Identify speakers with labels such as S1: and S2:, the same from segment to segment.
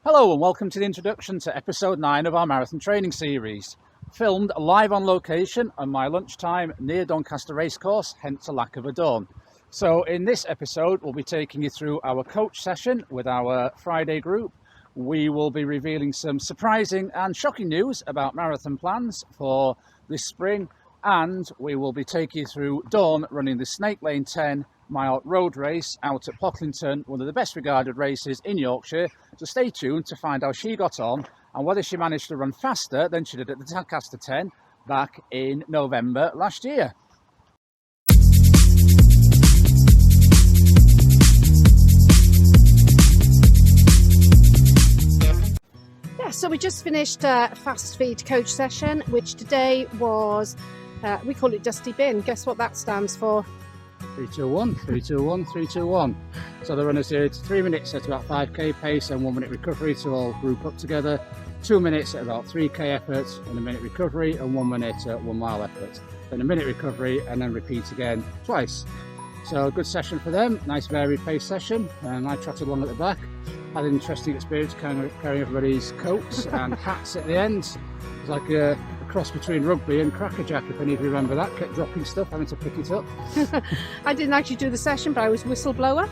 S1: Hello and welcome to the introduction to episode 9 of our marathon training series. Filmed live on location on my lunchtime near Doncaster Racecourse, hence a lack of a dawn. So in this episode we'll be taking you through our coach session with our Friday group. We will be revealing some surprising and shocking news about marathon plans for this spring, and we will be taking you through Dawn running the Snake Lane 10-mile road race out at Pocklington, one of the best regarded races in Yorkshire. So stay tuned to find how she got on and whether she managed to run faster than she did at the Doncaster 10 back in November last year.
S2: So we just finished a fast feed coach session, which today was, we call it Dusty Bin. Guess what that stands for?
S1: 3-2-1, 3-2-1, 3-2-1. So the runners did 3 minutes at about 5k pace and 1 minute recovery to all group up together, 2 minutes at about 3k effort and a minute recovery, and 1 minute at 1 mile effort. Then a minute recovery and then repeat again twice. So a good session for them, nice varied pace session, and I trotted along at the back. Had an interesting experience carrying everybody's coats and hats at the end. It was like a cross between rugby and crackerjack, if any of you remember that. Kept dropping stuff, having to pick it up.
S2: I didn't actually do the session, but I was whistleblower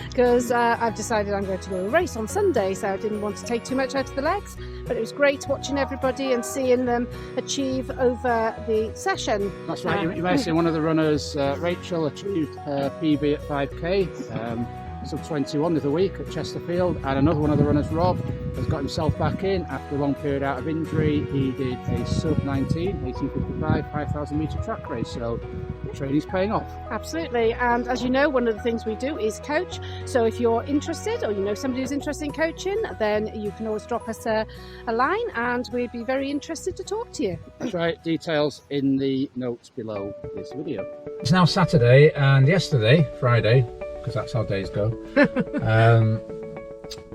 S2: because I've decided I'm going to do a race on Sunday, so I didn't want to take too much out of the legs. But it was great watching everybody and seeing them achieve over the session.
S1: That's right, you may have seen one of the runners, Rachel, achieved her PB at 5k. Sub 21 the other week at Chesterfield, and another one of the runners, Rob, has got himself back in after a long period out of injury. He did a sub 19, 18:55, 5,000 metre track race, so the training's paying off.
S2: Absolutely, and as you know, one of the things we do is coach, so if you're interested or you know somebody who's interested in coaching, then you can always drop us a line and we'd be very interested to talk to you.
S1: That's right, details in the notes below this video.
S3: It's now Saturday, and yesterday, Friday, because that's how days go,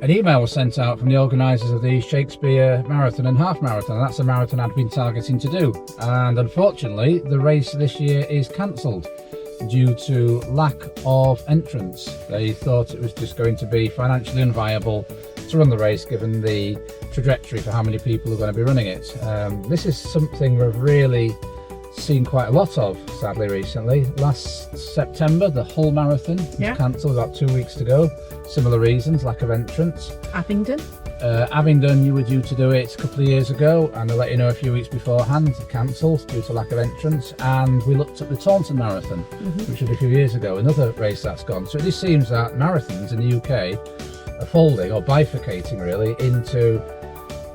S3: an email was sent out from the organisers of the Shakespeare Marathon and Half Marathon. That's a marathon I'd been targeting to do, and unfortunately the race this year is cancelled due to lack of entrants. They thought it was just going to be financially unviable to run the race given the trajectory for how many people are going to be running it. This is something we've really seen quite a lot of, sadly, recently. Last September the Hull Marathon was cancelled, about 2 weeks to go. Similar reasons, lack of entrants.
S2: Abingdon,
S3: you were due to do it a couple of years ago, and I let you know a few weeks beforehand, cancelled due to lack of entrants. And we looked at the Taunton Marathon, which was a few years ago, another race that's gone. So it just seems that marathons in the UK are folding, or bifurcating really, into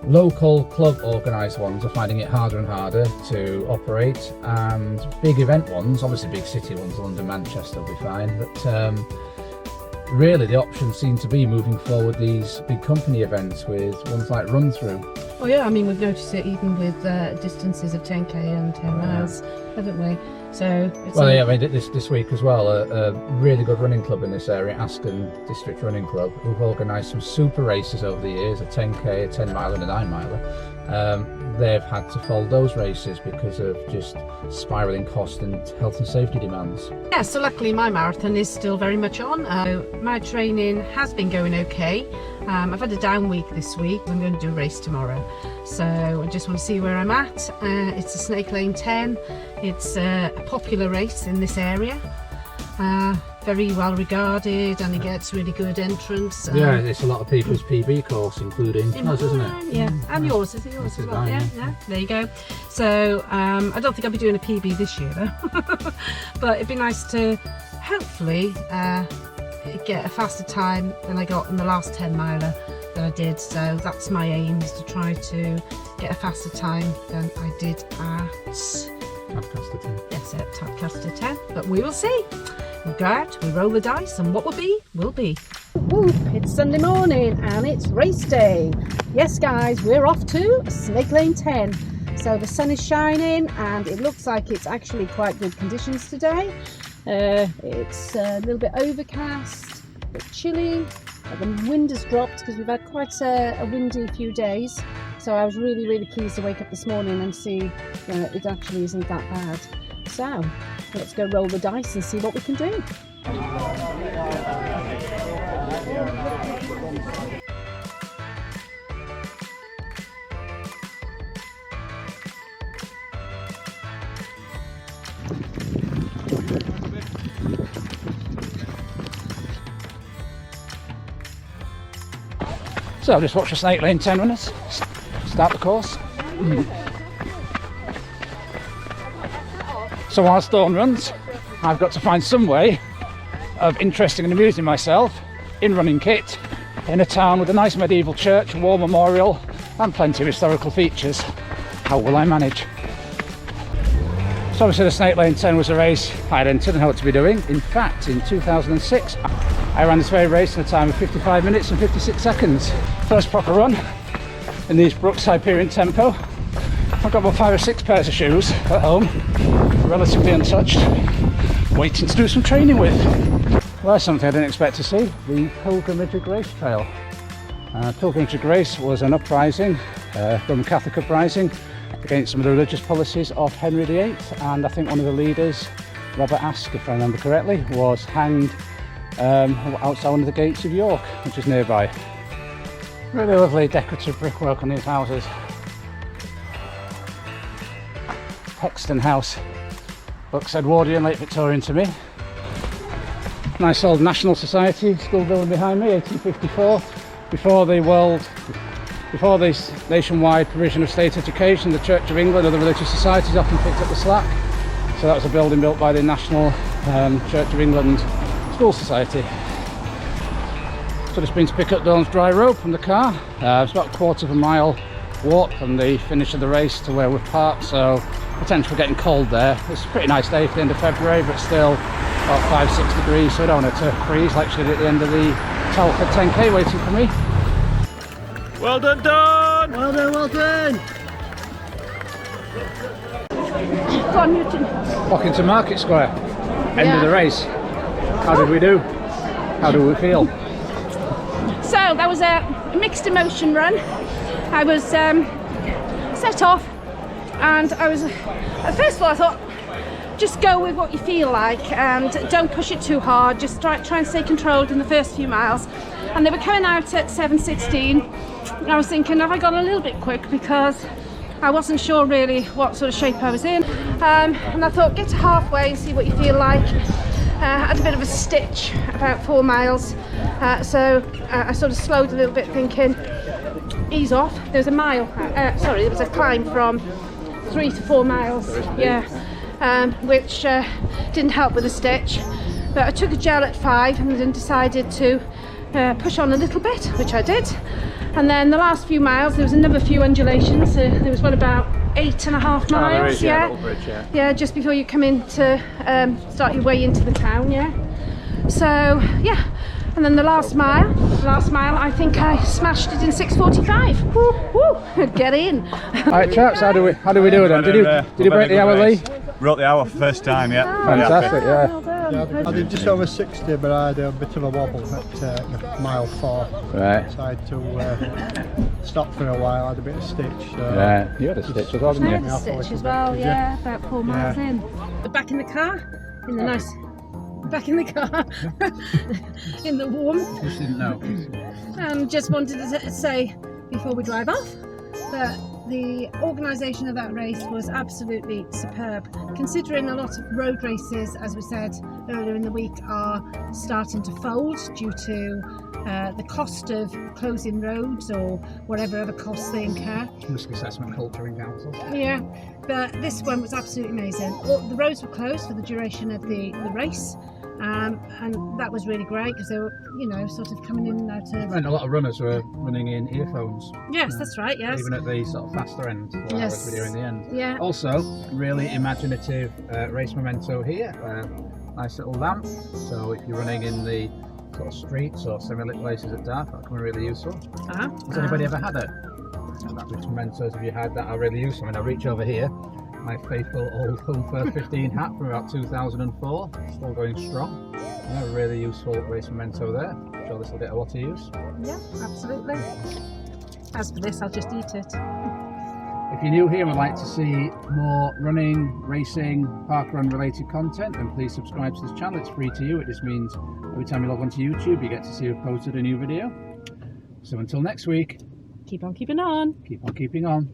S3: local club organised ones are finding it harder and harder to operate, and big event ones, obviously big city ones, London, Manchester will be fine, but really the options seem to be moving forward these big company events with ones like Run Through.
S4: Oh yeah, I mean we've noticed it even with distances of 10k and 10 miles, haven't we? So it's
S3: I mean this week as well, a really good running club in this area, Aston District Running Club, who've organised some super races over the years, a 10k, a 10 mile and a 9 miler. They've had to fold those races because of just spiralling cost and health and safety demands.
S4: Yeah, so luckily my marathon is still very much on. My training has been going okay. I've had a down week this week. I'm going to do a race tomorrow, so I just want to see where I'm at. It's a Snake Lane 10. It's a popular race in this area, very well regarded, and it gets really good entrance.
S3: Yeah, it's a lot of people's PB course, including us, isn't it?
S4: Yeah, and yours, is it yours as well? Yeah, there you go. So I don't think I'll be doing a PB this year though, but it'd be nice to hopefully get a faster time than I got in the last 10 miler that I did. So that's my aim, is to try to get a faster time than I did at
S3: Tadcaster 10.
S4: Yes, at Tadcaster 10, but we will see. We go out, we roll the dice, and what will be, will be.
S2: Whoop, it's Sunday morning and it's race day. Yes guys, we're off to Snake Lane 10. So the sun is shining and it looks like it's actually quite good conditions today. It's a little bit overcast, a bit chilly. The wind has dropped because we've had quite a windy few days. So I was really pleased to wake up this morning and see it actually isn't that bad. So let's go roll the dice and see what we can do.
S1: So I've just watched the Snake Lane 10 runners start the course. So whilst Dawn runs, I've got to find some way of interesting and amusing myself in running kit in a town with a nice medieval church, a war memorial and plenty of historical features. How will I manage? So obviously the Snake Lane 10 was a race I'd entered and hoped to be doing. In fact, in 2006 I ran this very race in a time of 55 minutes and 56 seconds. First proper run in these Brooks Hyperion Tempo. I've got about 5 or 6 pairs of shoes at home, relatively untouched, waiting to do some training with. Well, that's something I didn't expect to see, the Pilgrimage of Grace Trail. Pilgrimage of Grace was an uprising, Roman Catholic uprising, against some of the religious policies of Henry VIII, and I think one of the leaders, Robert Aske, if I remember correctly, was hanged outside one of the gates of York, which is nearby. Really lovely decorative brickwork on these houses. Hexton House looks Edwardian, late Victorian to me. Nice old National Society school building behind me, 1854. Before the nationwide provision of state education, the Church of England, other religious societies often picked up the slack. So that was a building built by the National Church of England School Society. So just been to pick up Dawn's dry rope from the car. It's about a quarter of a mile walk from the finish of the race to where we've parked, so potential for getting cold there. It's a pretty nice day for the end of February, but still about 5-6 degrees, so I don't want it to freeze like she did at the end of the Telford 10k waiting for me.
S5: Well done, Dawn!
S2: Well done, well done. Go on, Newton.
S1: Walking to Market Square, end of the race. How did we do? How do we feel?
S2: So that was a mixed emotion run. I was set off, and I was, first of all I thought, just go with what you feel like and don't push it too hard, just try and stay controlled in the first few miles. And they were coming out at 7:16, and I was thinking, have I gone a little bit quick, because I wasn't sure really what sort of shape I was in, and I thought, get to halfway and see what you feel like. I had a bit of a stitch about 4 miles, so I sort of slowed a little bit, thinking, ease off. There was a mile, there was a climb from 3 to 4 miles, which didn't help with the stitch. But I took a gel at 5 and then decided to push on a little bit, which I did. And then the last few miles, there was another few undulations. There was one about 8.5 miles. Yeah, just before you come in to start your way into the town. Yeah. So yeah, and then the last mile, I think I smashed it in 6:45. Woo, woo, get in.
S1: All right, chaps, how do we do it then? Did you break the hour, Lee?
S5: Broke the hour first time, yeah.
S1: Fantastic, yeah.
S6: I did just over 60, but I had a bit of a wobble at mile 4.
S1: Right.
S6: So I had to stop for a while, I had a bit of stitch. So.
S1: Yeah, you had a stitch as well, didn't you?
S2: I had a stitch as well, yeah, about 4 miles in. Back in the car, in the nice... Back in the car, in the warmth.
S1: Just didn't know.
S2: And just wanted to say, before we drive off, that the organisation of that race was absolutely superb, considering a lot of road races, as we said earlier in the week, are starting to fold due to the cost of closing roads or whatever other costs they incur.
S3: Risk assessment culture in council.
S2: Yeah, but this one was absolutely amazing. The roads were closed for the duration of the race. And that was really great, because they were, sort of coming in and out of...
S3: And a lot of runners were running in earphones.
S2: Yes, that's right, yes.
S3: Even at the sort of faster end,
S2: Yes.
S3: video in the end.
S2: Yeah.
S3: Also, really imaginative race memento here. Nice little lamp, so if you're running in the sort of streets or semi-lit places at dark, that can be really useful. Has anybody ever had which mementos have you had that are really useful? I mean, I reach over here, my faithful old Home First 15 hat from about 2004, still going strong. A really useful race memento there. I'm sure this will get a lot of use.
S2: Yeah, absolutely. As for this, I'll just eat it.
S3: If you're new here and would like to see more running, racing, parkrun related content, then please subscribe to this channel. It's free to you. It just means every time you log onto YouTube, you get to see we've posted a new video. So until next week,
S2: Keep on keeping on.
S3: keep on keeping on.